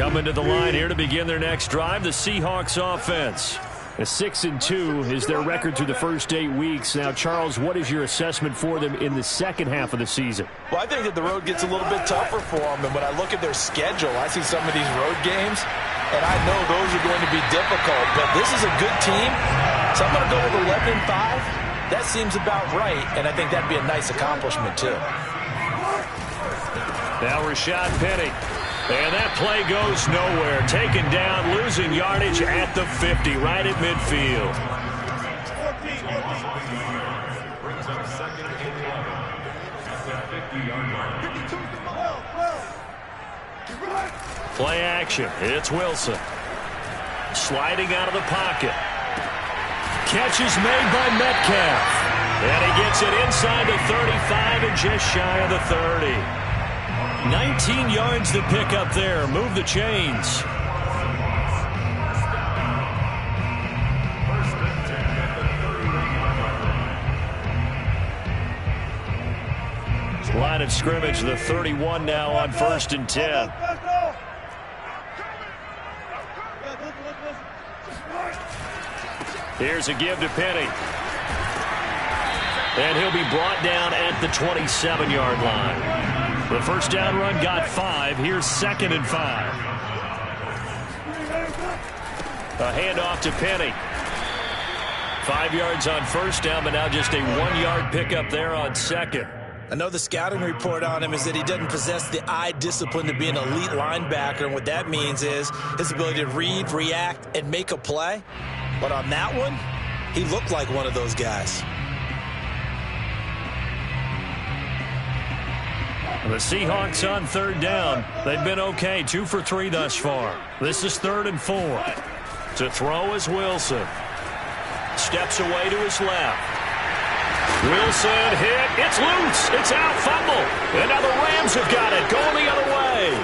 Coming to the line here to begin their next drive, the Seahawks offense. A 6-2 is their record through the first 8 weeks. Now, Charles, what is your assessment for them in the second half of the season? Well, I think that the road gets a little bit tougher for them. And when I look at their schedule, I see some of these road games, and I know those are going to be difficult. But this is a good team, so I'm going to go with 11-5. That seems about right, and I think that'd be a nice accomplishment, too. Now Rashad Penny. And that play goes nowhere. Taken down, losing yardage at the 50, right at midfield. Play action. It's Wilson. Sliding out of the pocket. Catch is made by Metcalf. And he gets it inside the 35 and just shy of the 30. 19 yards to pick up there. Move the chains. Line of scrimmage, the 31 now on 1st and 10. Here's a give to Penny. And he'll be brought down at the 27-yard line. The first down run got 5. Here's 2nd and 5. A handoff to Penny. 5 yards on first down, but now just a 1-yard pickup there on 2nd. I know the scouting report on him is that he doesn't possess the eye discipline to be an elite linebacker, and what that means is his ability to read, react, and make a play. But on that one, he looked like one of those guys. The Seahawks on 3rd down. They've been okay, 2 for 3 thus far. This is 3rd and 4. To throw is Wilson. Steps away to his left. Wilson hit. It's loose. It's out. Fumble. And now the Rams have got it. Going the other way.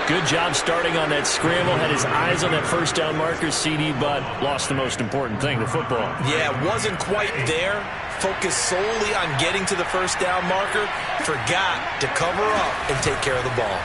Good job starting on that scramble. Had his eyes on that first down marker, CD, but lost the most important thing, the football. Yeah, wasn't quite there. Focused solely on getting to the first down marker. Forgot to cover up and take care of the ball.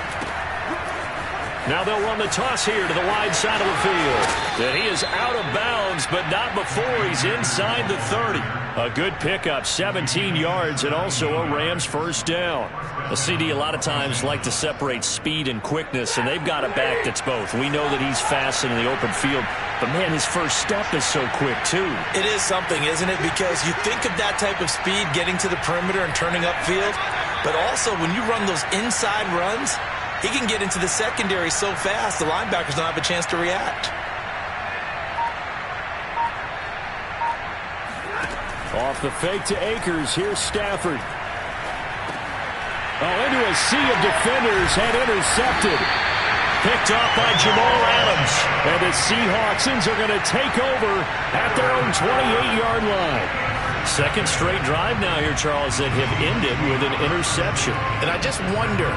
Now they'll run the toss here to the wide side of the field. And he is out of bounds, but not before he's inside the 30. A good pickup, 17 yards, and also a Rams first down. A CD a lot of times like to separate speed and quickness, and they've got a back that's both. We know that he's fast in the open field, but man, his first step is so quick too. It is something, isn't it? Because you think of that type of speed getting to the perimeter and turning upfield, but also when you run those inside runs, he can get into the secondary so fast the linebackers don't have a chance to react. Off the fake to Akers. Here's Stafford. Oh, into a sea of defenders and intercepted. Picked off by Jamal Adams. And the Seahawksans are going to take over at their own 28-yard line. Second straight drive now here, Charles, that have ended with an interception. And I just wonder,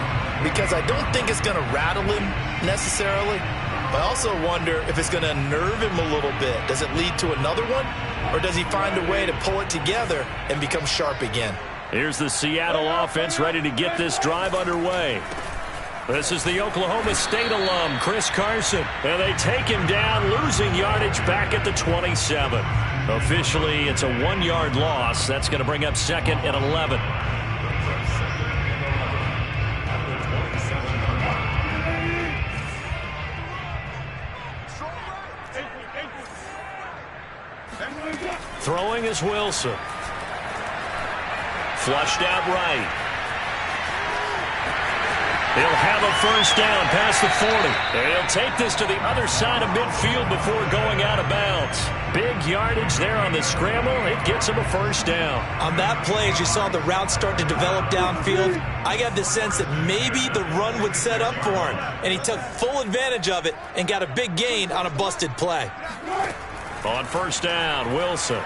because I don't think it's going to rattle him necessarily, but I also wonder if it's going to unnerve him a little bit. Does it lead to another one? Or does he find a way to pull it together and become sharp again? Here's the Seattle offense ready to get this drive underway. This is the Oklahoma State alum, Chris Carson. And they take him down, losing yardage back at the 27. Officially, it's a 1-yard loss. That's going to bring up 2nd and 11. Throwing is Wilson. Flushed out right. He'll have a first down past the 40. And he'll take this to the other side of midfield before going out of bounds. Big yardage there on the scramble. It gets him a first down. On that play, as you saw the route start to develop downfield, I got the sense that maybe the run would set up for him. And he took full advantage of it and got a big gain on a busted play. On first down, Wilson.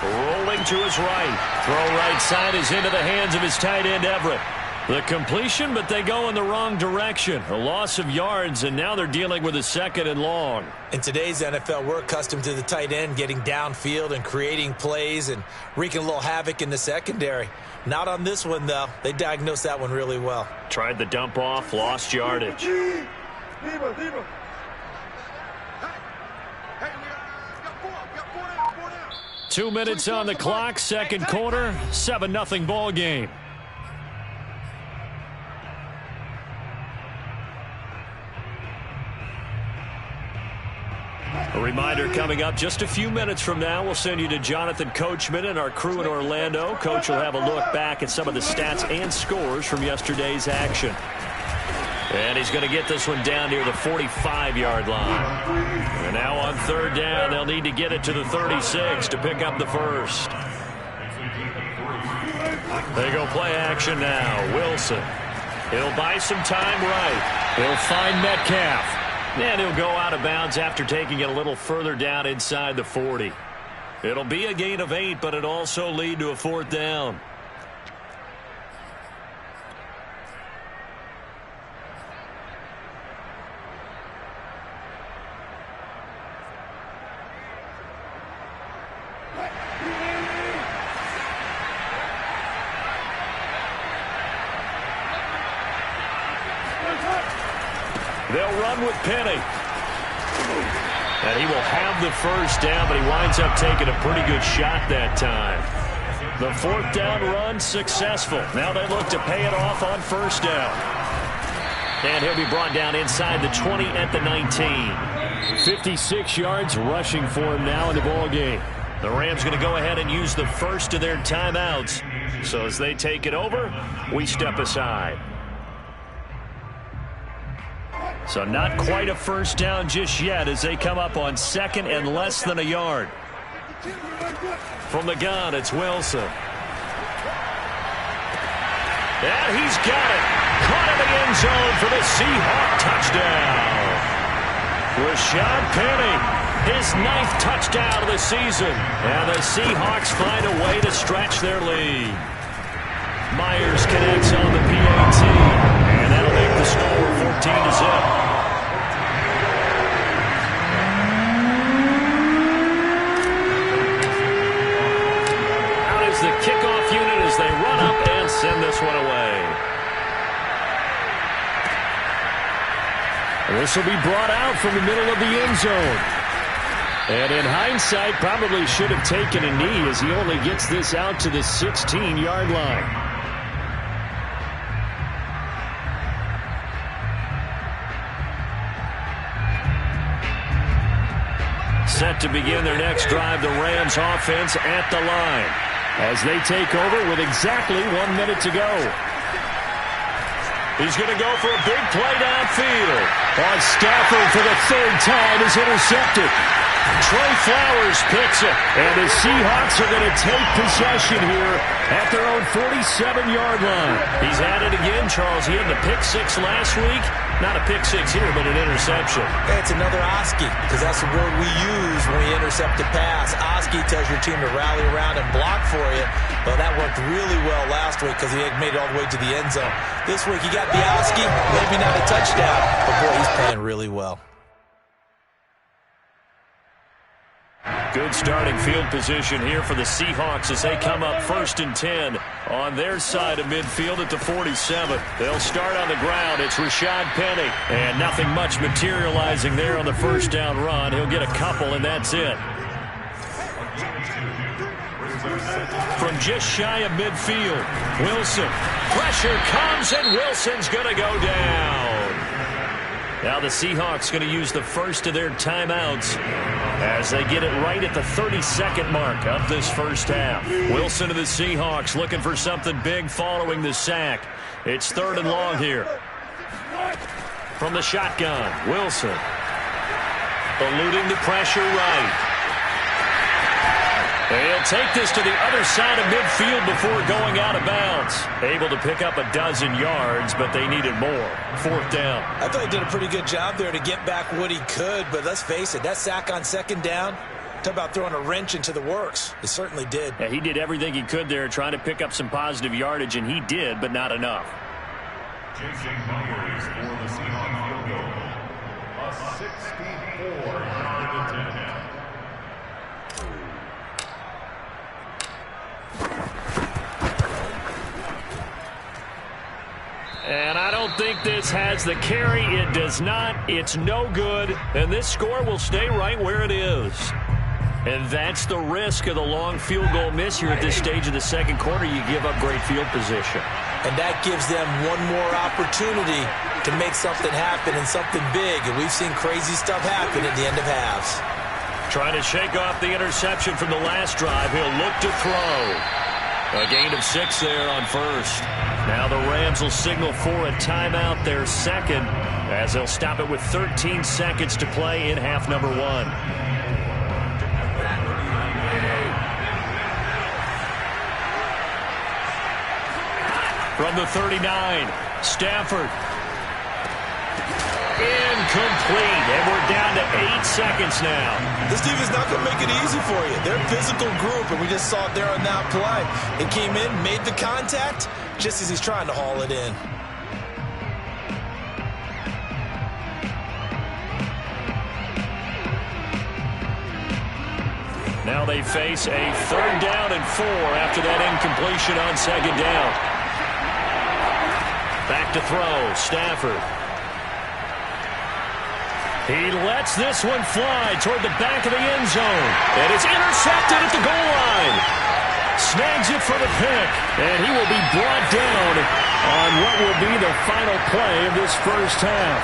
Rolling to his right. Throw right side is into the hands of his tight end, Everett. The completion, but they go in the wrong direction. A loss of yards, and now they're dealing with a 2nd and long. In today's NFL, we're accustomed to the tight end getting downfield and creating plays and wreaking a little havoc in the secondary. Not on this one, though. They diagnosed that one really well. Tried the dump off, lost yardage. 2 minutes on the clock, second quarter, 7-0 ball game. A reminder coming up just a few minutes from now, we'll send you to Jonathan Coachman and our crew in Orlando. Coach will have a look back at some of the stats and scores from yesterday's action. And he's going to get this one down near the 45-yard line. And now on 3rd down, they'll need to get it to the 36 to pick up the first. They go play action now. Wilson. He'll buy some time right. He'll find Metcalf. And he'll go out of bounds after taking it a little further down inside the 40. It'll be a gain of 8, but it'll also lead to a 4th down. They'll run with Penny. And he will have the first down, but he winds up taking a pretty good shot that time. The 4th down run successful. Now they look to pay it off on 1st down. And he'll be brought down inside the 20 at the 19. 56 yards rushing for him now in the ball game. The Rams going to go ahead and use the first of their timeouts. So as they take it over, we step aside. So not quite a first down just yet as they come up on 2nd and less than a yard. From the gun, it's Wilson. And he's got it. Caught in the end zone for the Seahawk touchdown. Rashad Penny, his 9th touchdown of the season. And the Seahawks find a way to stretch their lead. Myers connects on the PAT. And that'll make the score 14-0. Out is the kickoff unit as they run up and send this one away. This will be brought out from the middle of the end zone. And in hindsight, probably should have taken a knee as he only gets this out to the 16-yard line. Set to begin their next drive, the Rams offense at the line as they take over with exactly 1 minute to go. He's going to go for a big play downfield. On Stafford for the 3rd time is intercepted. Trey Flowers picks it, and the Seahawks are going to take possession here at their own 47-yard line. He's at it again, Charles. He had the pick 6 last week. Not a pick 6 here, but an interception. It's another Oski, because that's the word we use when we intercept a pass. Oski tells your team to rally around and block for you. Well, that worked really well last week because he had made it all the way to the end zone. This week he got the Oski, maybe not a touchdown, but boy, he's playing really well. Good starting field position here for the Seahawks as they come up 1st and 10 on their side of midfield at the 47. They'll start on the ground. It's Rashad Penny. And nothing much materializing there on the 1st down run. He'll get a couple, and that's it. From just shy of midfield, Wilson. Pressure comes, and Wilson's going to go down. Now the Seahawks going to use the first of their timeouts as they get it right at the 32nd mark of this first half. Wilson of the Seahawks looking for something big following the sack. It's 3rd and long here. From the shotgun, Wilson. Eluding the pressure right. They'll take this to the other side of midfield before going out of bounds. Able to pick up a dozen yards, but they needed more. 4th down. I thought he did a pretty good job there to get back what he could, but let's face it, that sack on 2nd down, talk about throwing a wrench into the works. It certainly did. Yeah, he did everything he could there trying to pick up some positive yardage, and he did, but not enough. Jason Myers for the Seahawks field goal. A 64-yard attempt. And I don't think this has the carry. It does not. It's no good. And this score will stay right where it is. And that's the risk of the long field goal miss here at this stage of the second quarter. You give up great field position. And that gives them one more opportunity to make something happen and something big. And we've seen crazy stuff happen at the end of halves. Trying to shake off the interception from the last drive. He'll look to throw. A gain of 6 there on first. Now the Rams will signal for a timeout, their second, as they'll stop it with 13 seconds to play in half number 1. From the 39, Stafford. Incomplete, and we're down to 8 seconds now. This team is not going to make it easy for you. They're a physical group, and we just saw it there on that play. It came in, made the contact, just as he's trying to haul it in. Now they face a 3rd down and 4 after that incompletion on 2nd down. Back to throw, Stafford. He lets this one fly toward the back of the end zone. And it's intercepted at the goal line. Snags it for the pick. And he will be brought down on what will be the final play of this first half.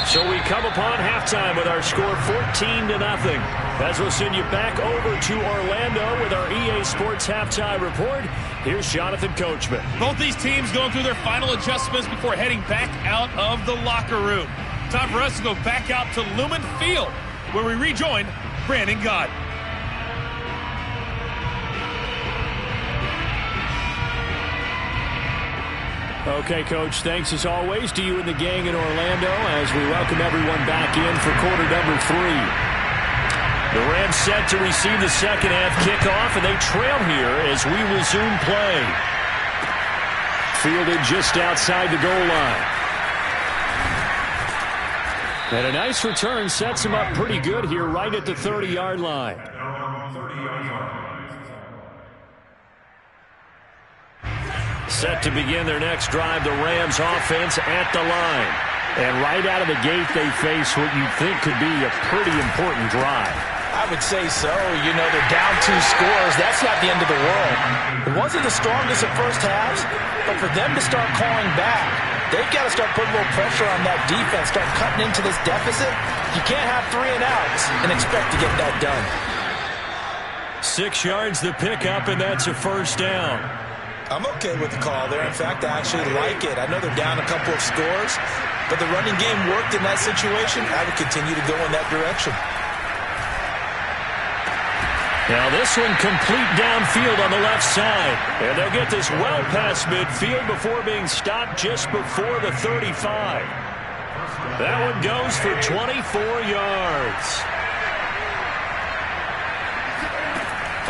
So we come upon halftime with our score 14-0. As we'll send you back over to Orlando with our EA Sports Halftime Report, here's Jonathan Coachman. Both these teams going through their final adjustments before heading back out of the locker room. Time for us to go back out to Lumen Field, where we rejoin Brandon Gott. Okay, Coach, thanks as always to you and the gang in Orlando as we welcome everyone back in for quarter number 3. The Rams set to receive the second half kickoff, and they trail here as we resume play. Fielded just outside the goal line. And a nice return sets him up pretty good here right at the 30-yard line. Set to begin their next drive, the Rams offense at the line. And right out of the gate, they face what you'd think could be a pretty important drive. I would say so. You know, they're down 2 scores. That's not the end of the world. It wasn't the strongest of first halves, but for them to start calling back, they've got to start putting a little pressure on that defense, start cutting into this deficit. You can't have 3 and outs and expect to get that done. 6 yards the pickup, and that's a first down. I'm okay with the call there. In fact, I actually like it. I know they're down a couple of scores, but the running game worked in that situation. I would continue to go in that direction. Now this one complete downfield on the left side. And they'll get this well past midfield before being stopped just before the 35. That one goes for 24 yards.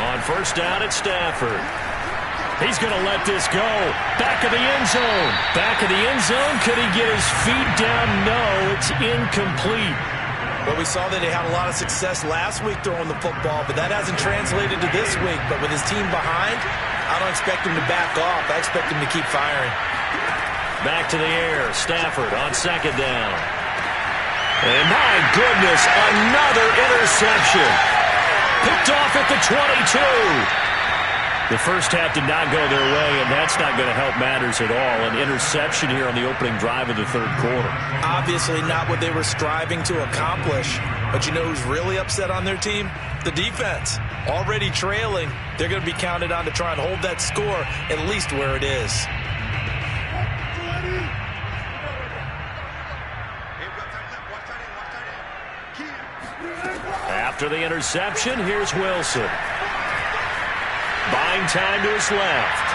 On first down, it's Stafford. He's going to let this go. Back of the end zone. Back of the end zone. Could he get his feet down? No, it's incomplete. Well, we saw that he had a lot of success last week throwing the football, but that hasn't translated to this week. But with his team behind, I don't expect him to back off. I expect him to keep firing. Back to the air. Stafford on second down. And my goodness, another interception. Picked off at the 22. The first half did not go their way, and that's not going to help matters at all. An interception here on the opening drive of the third quarter. Obviously not what they were striving to accomplish. But you know who's really upset on their team? The defense. Already trailing, they're going to be counted on to try and hold that score at least where it is. After the interception, here's Wilson. Buying time to his left.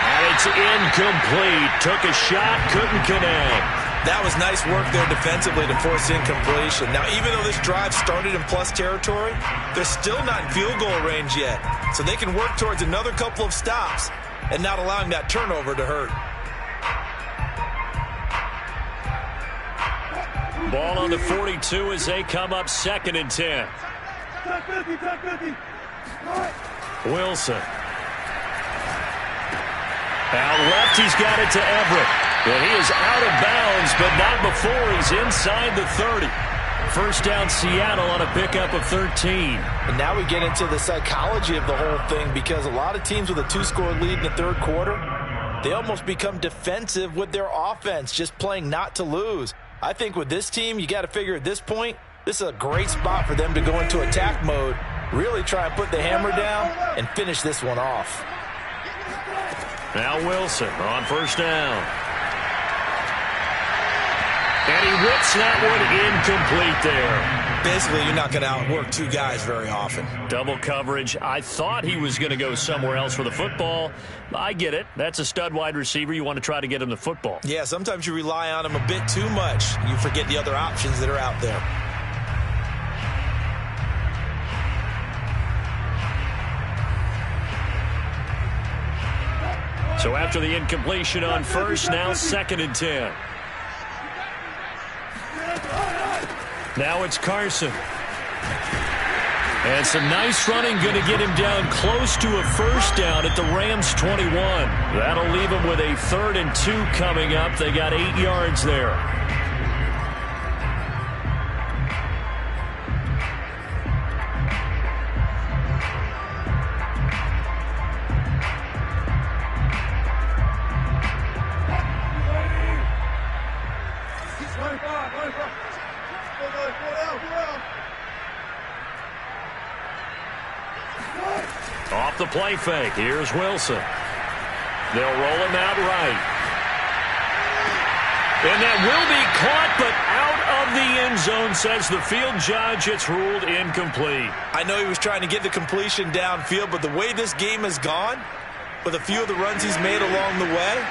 And it's incomplete. Took a shot, couldn't connect. That was nice work there defensively to force incompletion. Now, even though this drive started in plus territory, they're still not in field goal range yet. So they can work towards another couple of stops and not allowing that turnover to hurt. Ball on the 42 as they come up 2nd and 10. Wilson. Out left, he's got it to Everett. And he is out of bounds, but not before he's inside the 30. First down, Seattle on a pickup of 13. And now we get into the psychology of the whole thing, because a lot of teams with a 2-score lead in the third quarter, they almost become defensive with their offense, just playing not to lose. I think with this team, you got to figure at this point, this is a great spot for them to go into attack mode, really try and put the hammer down and finish this one off. Now Wilson on first down. And he whips that one incomplete there. Basically, you're not going to outwork two guys very often. Double coverage. I thought he was going to go somewhere else for the football. I get it. That's a stud wide receiver. You want to try to get him the football. Yeah, sometimes you rely on him a bit too much. You forget the other options that are out there. So after the incompletion on first, now 2nd and 10. Now it's Carson. And some nice running, going to get him down close to a first down at the Rams 21. That'll leave him with a 3rd and 2 coming up. They got 8 yards there. Off the play fake. Here's Wilson. They'll roll him out right. And that will be caught, but out of the end zone, says the field judge. It's ruled incomplete. I know he was trying to get the completion downfield, but the way this game has gone, with a few of the runs he's made along the way,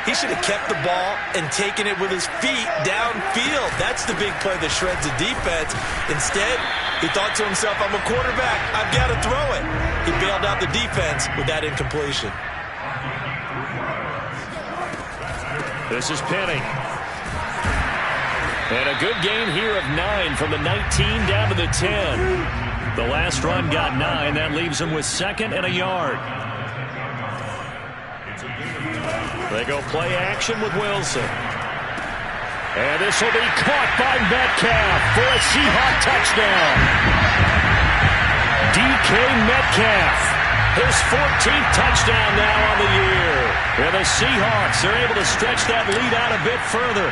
he should have kept the ball and taken it with his feet downfield. That's the big play that shreds the defense. Instead, he thought to himself, I'm a quarterback. I've got to throw it. He bailed out the defense with that incompletion. This is Penny. And a good gain here of 9 from the 19 down to the 10. The last run got 9. That leaves him with 2nd and a yard. They go play action with Wilson. And this will be caught by Metcalf for a Seahawk touchdown. DK Metcalf, his 14th touchdown now on the year. And the Seahawks are able to stretch that lead out a bit further.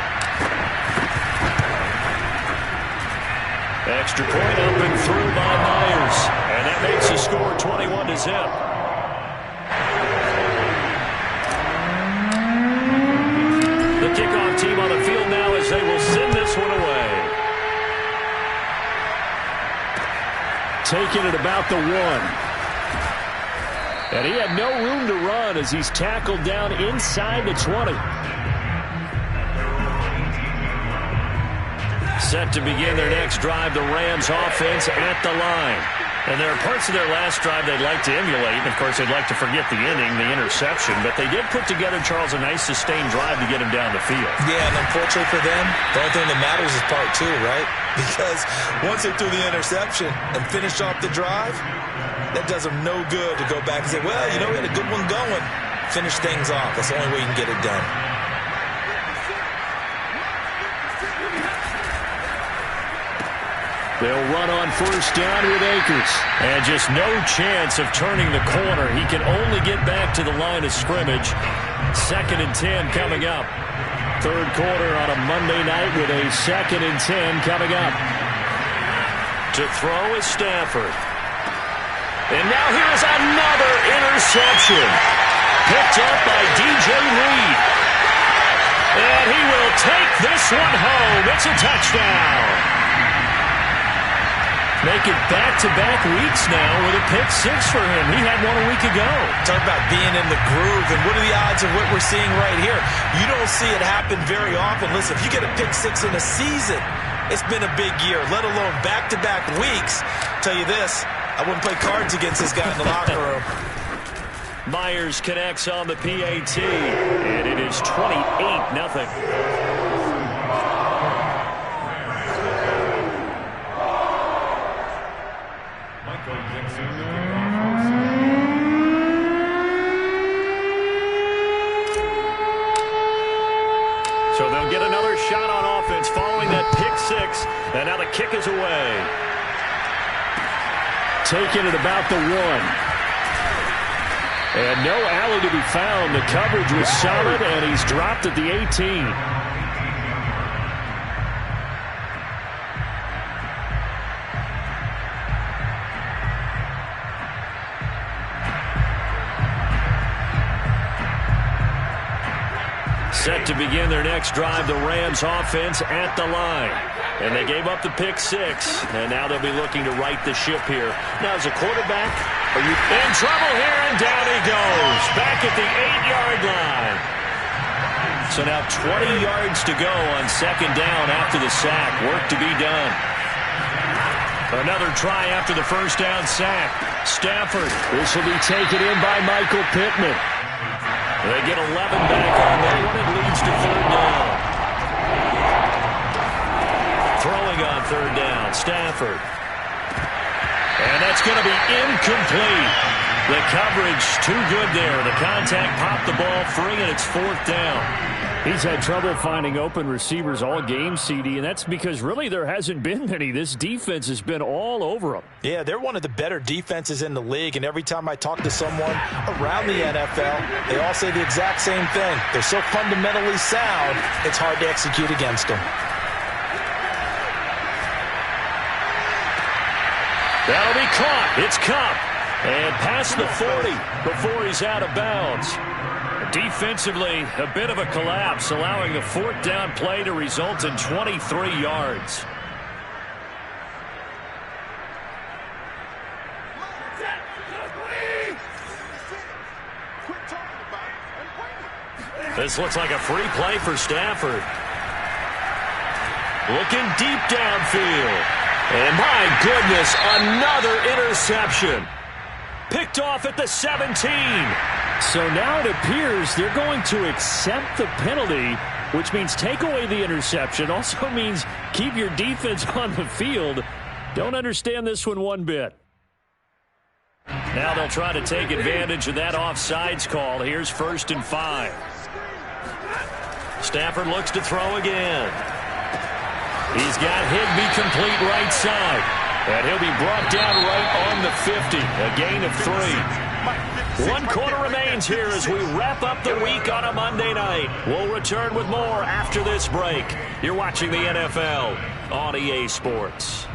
Extra point up and through by Myers. And that makes the score 21-0. The kickoff team on the field now as they will send this one away. Taking it about the 1. And he had no room to run as he's tackled down inside the 20. Set to begin their next drive, the Rams offense at the line. And there are parts of their last drive they'd like to emulate. And, of course, they'd like to forget the inning, the interception. But they did put together, Charles, a nice sustained drive to get him down the field. Yeah, and unfortunately for them, the only thing that matters is part 2, right? Because once they threw the interception and finished off the drive, that does them no good to go back and say, well, you know, we had a good one going. Finish things off. That's the only way you can get it done. They'll run on first down with Akers. And just no chance of turning the corner. He can only get back to the line of scrimmage. 2nd and 10 coming up. Third quarter on a Monday night with a 2nd and 10 coming up. To throw is Stafford. And now here is another interception. Picked up by DJ Reed. And he will take this one home. It's a touchdown. Make it back-to-back weeks now with a pick six for him. He had one a week ago. Talk about being in the groove, and what are the odds of what we're seeing right here? You don't see it happen very often. Listen, if you get a pick six in a season, it's been a big year, let alone back-to-back weeks. Tell you this, I wouldn't play cards against this guy in the locker room. Myers connects on the PAT, and it is 28-0. So they'll get another shot on offense following that pick six, and now the kick is away. Taking it about the 1. And no alley to be found. The coverage was solid, and he's dropped at the 18. Set to begin their next drive, the Rams offense at the line. And they gave up the pick six, and now they'll be looking to right the ship here. Now, as a quarterback, are you in trouble here? And down he goes, back at the 8-yard line. So now 20 yards to go on second down after the sack. Work to be done. Another try after the first down sack. Stafford. This will be taken in by Michael Pittman. They get 11 back on that one. It leads to third down. Throwing on third down, Stafford. And that's going to be incomplete. The coverage too good there. The contact popped the ball free, and it's fourth down. He's had trouble finding open receivers all game, CD, and that's because really there hasn't been many. This defense has been all over him. Yeah, they're one of the better defenses in the league, and every time I talk to someone around the NFL, they all say the exact same thing. They're so fundamentally sound, it's hard to execute against them. That'll be caught. It's Cup. And past the 40 before he's out of bounds. Defensively, a bit of a collapse, allowing the fourth down play to result in 23 yards. This looks like a free play for Stafford. Looking deep downfield. And my goodness, another interception. Picked off at the 17. So now it appears they're going to accept the penalty, which means take away the interception. Also means keep your defense on the field. Don't understand this one bit. Now they'll try to take advantage of that offsides call. Here's 1st and 5. Stafford looks to throw again. He's got Higbee complete right side. And he'll be brought down right on the 50. A gain of 3. 1 quarter remains here as we wrap up the week on a Monday night. We'll return with more after this break. You're watching the NFL on EA Sports.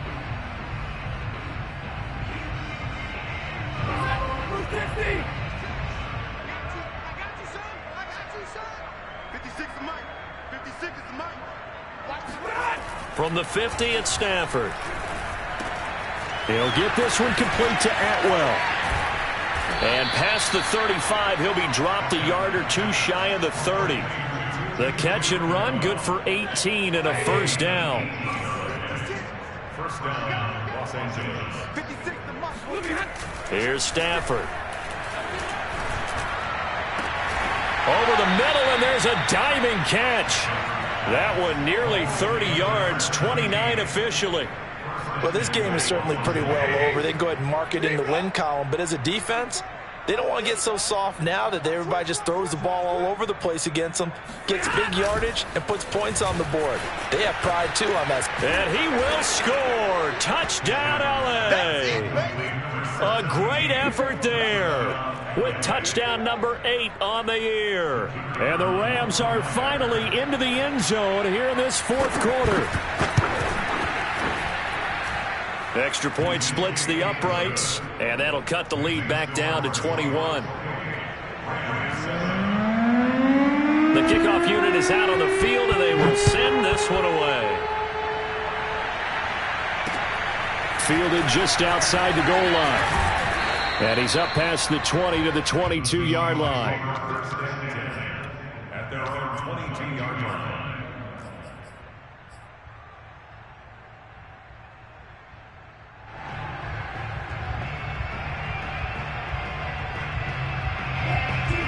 From the 50, it's Stafford. He'll get this one complete to Atwell. And past the 35, he'll be dropped a yard or two shy of the 30. The catch and run, good for 18 and a first down. First down, Los Angeles. Here's Stafford. Over the middle, and there's a diving catch. That one nearly 30 yards, 29 officially. Well, this game is certainly pretty well over. They can go ahead and mark it in the win column. But as a defense, they don't want to get so soft now that everybody just throws the ball all over the place against them, gets big yardage, and puts points on the board. They have pride, too, on that. And he will score. Touchdown, L.A. A great effort there with touchdown number 8 on the year. And the Rams are finally into the end zone here in this fourth quarter. Extra point splits the uprights, and that'll cut the lead back down to 21. The kickoff unit is out on the field, and they will send this one away. fielded just outside the goal line. And he's up past the 20 to the 22-yard line. At their own 22-yard line.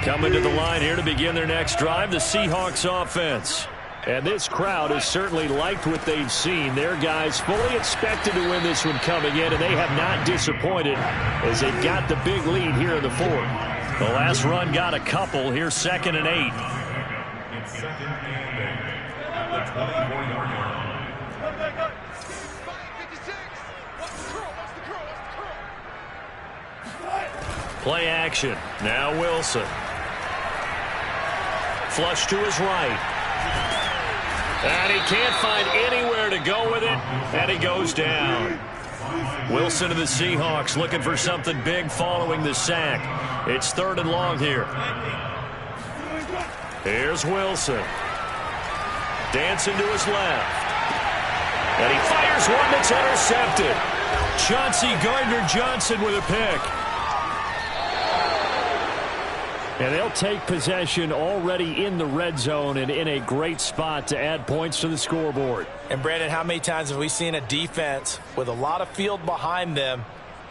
Coming to the line here to begin their next drive, the Seahawks offense. And this crowd has certainly liked what they've seen. Their guys fully expected to win this one coming in, and they have not disappointed as they've got the big lead here in the fourth. The last run got a couple. Here's 2nd and 8. It's 2nd and 8 at the 24-yard line. Play action. Now Wilson. Flush to his right. And he can't find anywhere to go with it, and he goes down. Wilson of the Seahawks looking for something big following the sack. It's 3rd and long here. Here's Wilson. Dancing to his left. And he fires one that's intercepted. Chauncey Gardner-Johnson with a pick. And they'll take possession already in the red zone and in a great spot to add points to the scoreboard. And, Brandon, how many times have we seen a defense with a lot of field behind them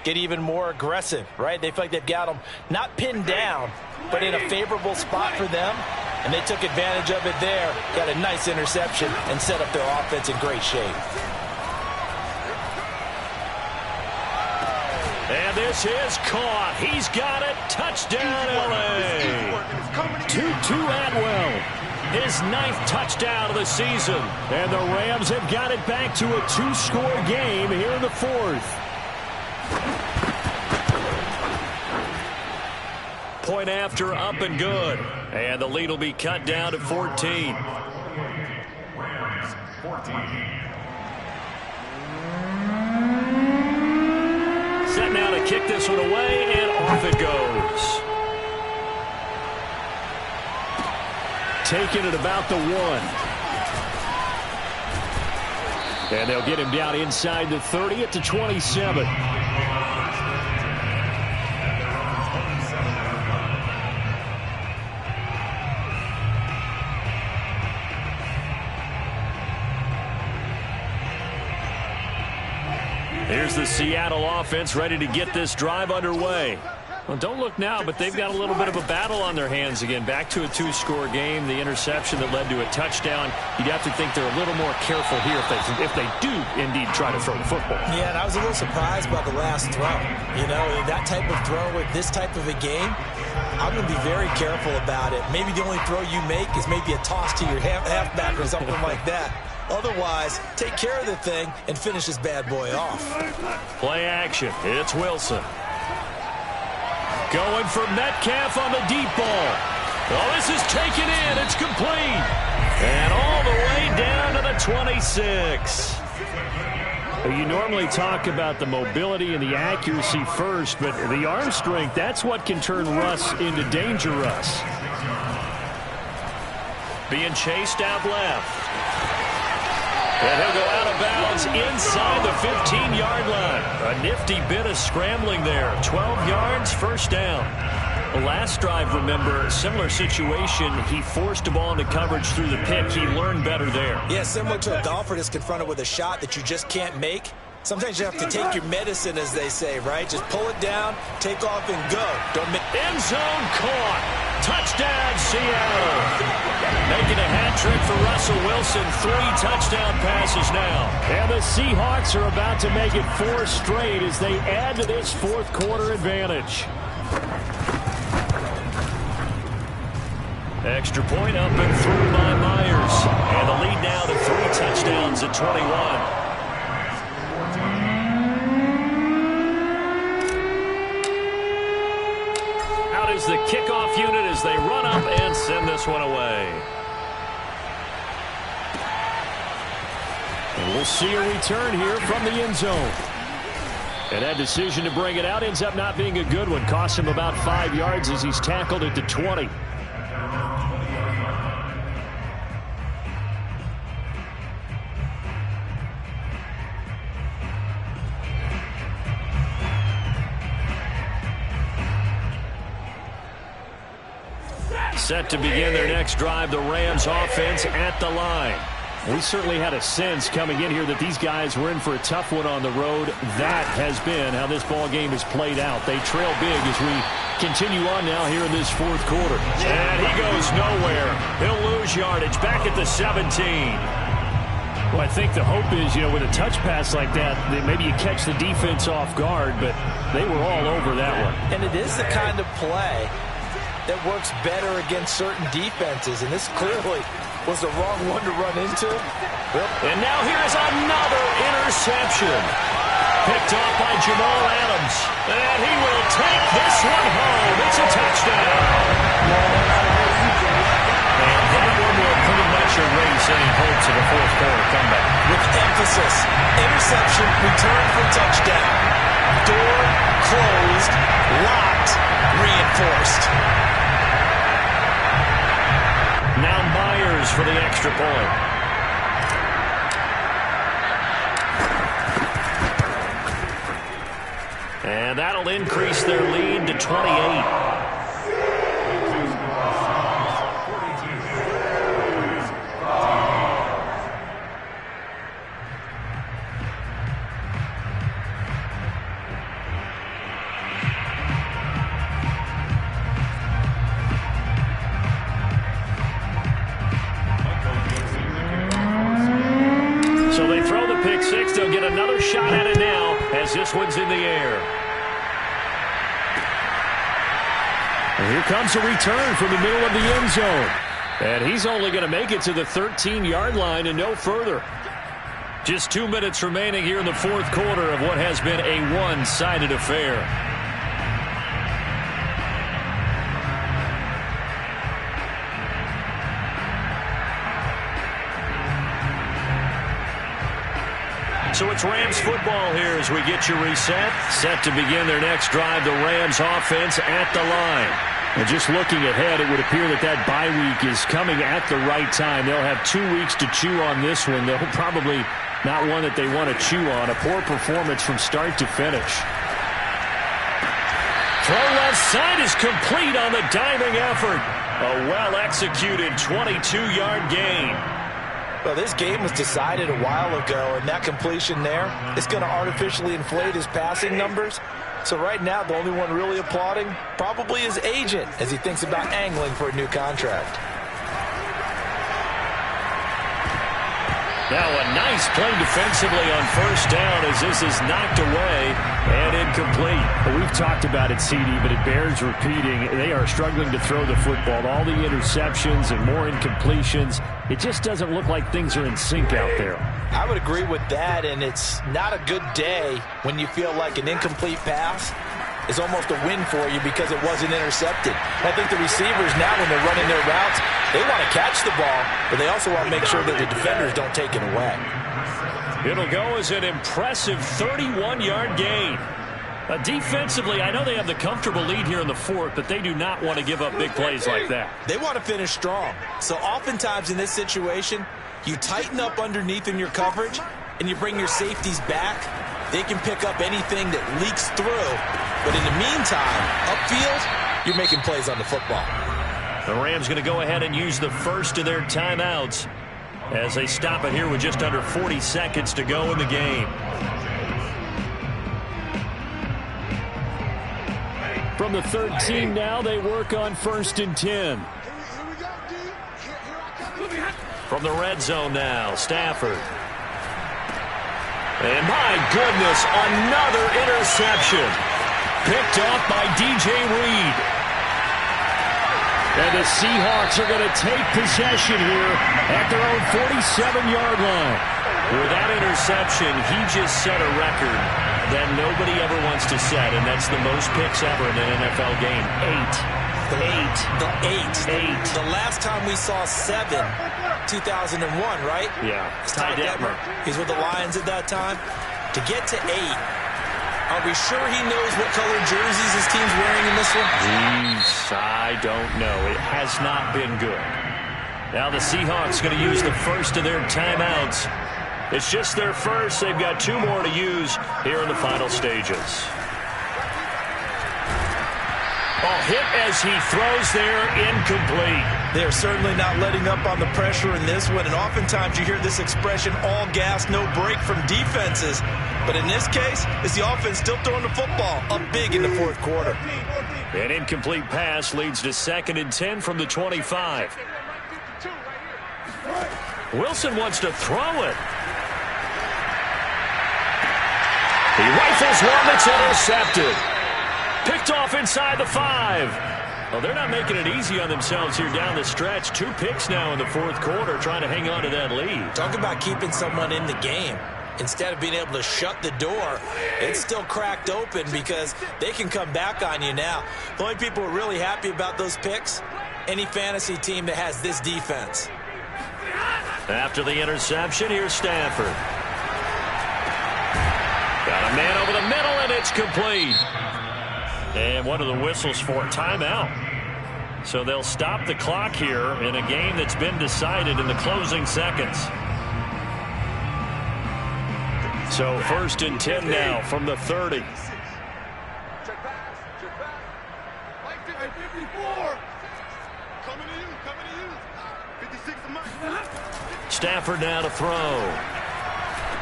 get even more aggressive, right? They feel like they've got them not pinned down, but in a favorable spot for them, and they took advantage of it there, got a nice interception, and set up their offense in great shape. And this is caught. He's got it. Touchdown, L.A. Tutu Atwell. His 9th touchdown of the season. And the Rams have got it back to a 2-score game here in the fourth. Point after, up and good. And the lead will be cut down to 14. Rams 14. Set now to kick this one away, and off it goes. Taking it about the 1. And they'll get him down inside the 30 at the 27. Here's the Seattle offense ready to get this drive underway. Well, don't look now, but they've got a little bit of a battle on their hands again. Back to a 2-score game. The interception that led to a touchdown. You'd have to think they're a little more careful here if they do indeed try to throw the football. Yeah, and I was a little surprised by the last throw. You know, that type of throw with this type of a game, I'm going to be very careful about it. Maybe the only throw you make is maybe a toss to your halfback or something like that. Otherwise, take care of the thing and finish this bad boy off. Play action. It's Wilson. Going for Metcalf on the deep ball. Oh, this is taken in. It's complete. And all the way down to the 26. You normally talk about the mobility and the accuracy first, but the arm strength, that's what can turn Russ into Danger Russ. Being chased out left. And he'll go out of bounds inside the 15-yard line. A nifty bit of scrambling there. 12 yards, first down. The last drive, remember, similar situation. He forced a ball into coverage through the pick. He learned better there. Yeah, similar to a golfer that's confronted with a shot that you just can't make. Sometimes you have to take your medicine, as they say, right? Just pull it down, take off, and go. Don't make end zone caught. Touchdown, Seattle. Making a hat trick for Russell Wilson. 3 touchdown passes now. And the Seahawks are about to make it 4 straight as they add to this fourth quarter advantage. Extra point up and through by Myers. And the lead now to 3 touchdowns at 21. Is the kickoff unit as they run up and send this one away. And we'll see a return here from the end zone. And that decision to bring it out ends up not being a good one. Costs him about 5 yards as he's tackled at the 20. Set to begin their next drive, the Rams offense at the line. We certainly had a sense coming in here that these guys were in for a tough one on the road. That has been how this ball game has played out. They trail big as we continue on now here in this fourth quarter. And he goes nowhere. He'll lose yardage back at the 17. Well, I think the hope is, with a touch pass like that maybe you catch the defense off guard, but they were all over that one. And it is the kind of play that works better against certain defenses, and this clearly was the wrong one to run into. And now here's another interception. Picked off by Jamal Adams. And he will take this one home. It's a touchdown. And that one will pretty much erase any hopes of a fourth quarter comeback. With emphasis, interception, return for touchdown. Door closed, locked, reinforced. Now Myers for the extra point. And that'll increase their lead to 28. They'll get another shot at it now as this one's in the air. And here comes a return from the middle of the end zone. And he's only going to make it to the 13-yard line and no further. Just 2 minutes remaining here in the fourth quarter of what has been a one-sided affair. So it's Rams football here as we get you reset. Set to begin their next drive, the Rams offense at the line. And just looking ahead, it would appear that bye week is coming at the right time. They'll have 2 weeks to chew on this one. They'll probably not one that they want to chew on. A poor performance from start to finish. Throw left side is complete on the diving effort. A well-executed 22-yard gain. Well, this game was decided a while ago, and that completion there is going to artificially inflate his passing numbers. So right now, the only one really applauding probably his agent as he thinks about angling for a new contract. Now a nice play defensively on first down as this is knocked away and incomplete. We've talked about it, CD, but it bears repeating. They are struggling to throw the football. All the interceptions and more incompletions. It just doesn't look like things are in sync out there. I would agree with that, and it's not a good day when you feel like an incomplete pass is almost a win for you because it wasn't intercepted. I think the receivers now, when they're running their routes, they want to catch the ball, but they also want to make sure that the defenders don't take it away. It'll go as an impressive 31-yard gain. Defensively, I know they have the comfortable lead here in the fourth, but they do not want to give up big plays like that. They want to finish strong. So oftentimes in this situation, you tighten up underneath in your coverage, and you bring your safeties back. They can pick up anything that leaks through. But in the meantime, upfield, you're making plays on the football. The Rams going to go ahead and use the first of their timeouts as they stop it here with just under 40 seconds to go in the game. From the 13 now, they work on 1st and 10. From the red zone now, Stafford. And my goodness, another interception. Picked off by DJ Reed. And the Seahawks are going to take possession here at their own 47-yard line. With that interception, he just set a record that nobody ever wants to set, and that's the most picks ever in an NFL game. 8. The last time we saw 7, 2001, right? Yeah. It's Ty Detmer. He's with the Lions at that time. To get to 8, are we sure he knows what color jerseys his team's wearing in this one? Jeez, I don't know. It has not been good. Now the Seahawks going to use the first of their timeouts. It's just their first. They've got 2 more to use here in the final stages. Oh, hit as he throws there, incomplete. They're certainly not letting up on the pressure in this one, and oftentimes you hear this expression, all gas, no break from defenses. But in this case, it's the offense still throwing the football up big in the fourth quarter. An incomplete pass leads to 2nd and 10 from the 25. Wilson wants to throw it. He rifles one that's intercepted. Picked off inside the 5. Well, they're not making it easy on themselves here down the stretch. 2 picks now in the fourth quarter, trying to hang on to that lead. Talk about keeping someone in the game. Instead of being able to shut the door, it's still cracked open because they can come back on you now. The only people who are really happy about those picks, any fantasy team that has this defense. After the interception, here's Stafford. Got a man over the middle, and it's complete. And what are the whistles for? Timeout. So they'll stop the clock here in a game that's been decided in the closing seconds. So 1st and 10 now from the 30. Stafford now to throw.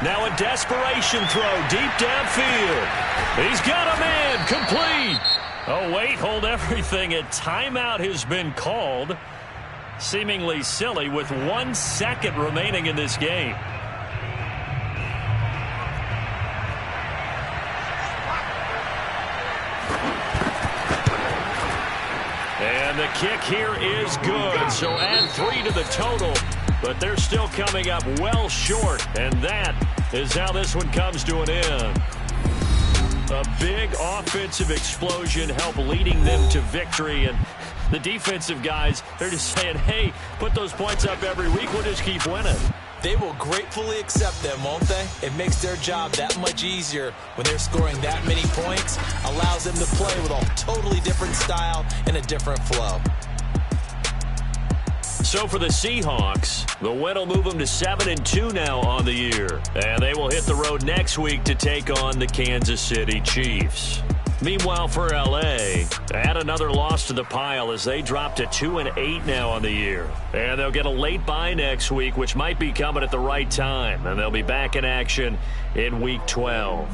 Now a desperation throw deep downfield. He's got a man, complete. Oh, wait, hold everything. A timeout has been called. Seemingly silly with 1 second remaining in this game. And the kick here is good. So add 3 to the total. But they're still coming up well short. And that is how this one comes to an end. A big offensive explosion helped leading them to victory. And the defensive guys, they're just saying, hey, put those points up every week. We'll just keep winning. They will gratefully accept them, won't they? It makes their job that much easier when they're scoring that many points. Allows them to play with a totally different style and a different flow. So for the Seahawks, the win will move them to 7-2 now on the year. And they will hit the road next week to take on the Kansas City Chiefs. Meanwhile, for L.A., add another loss to the pile as they drop to 2-8 now on the year. And they'll get a late bye next week, which might be coming at the right time. And they'll be back in action in Week 12.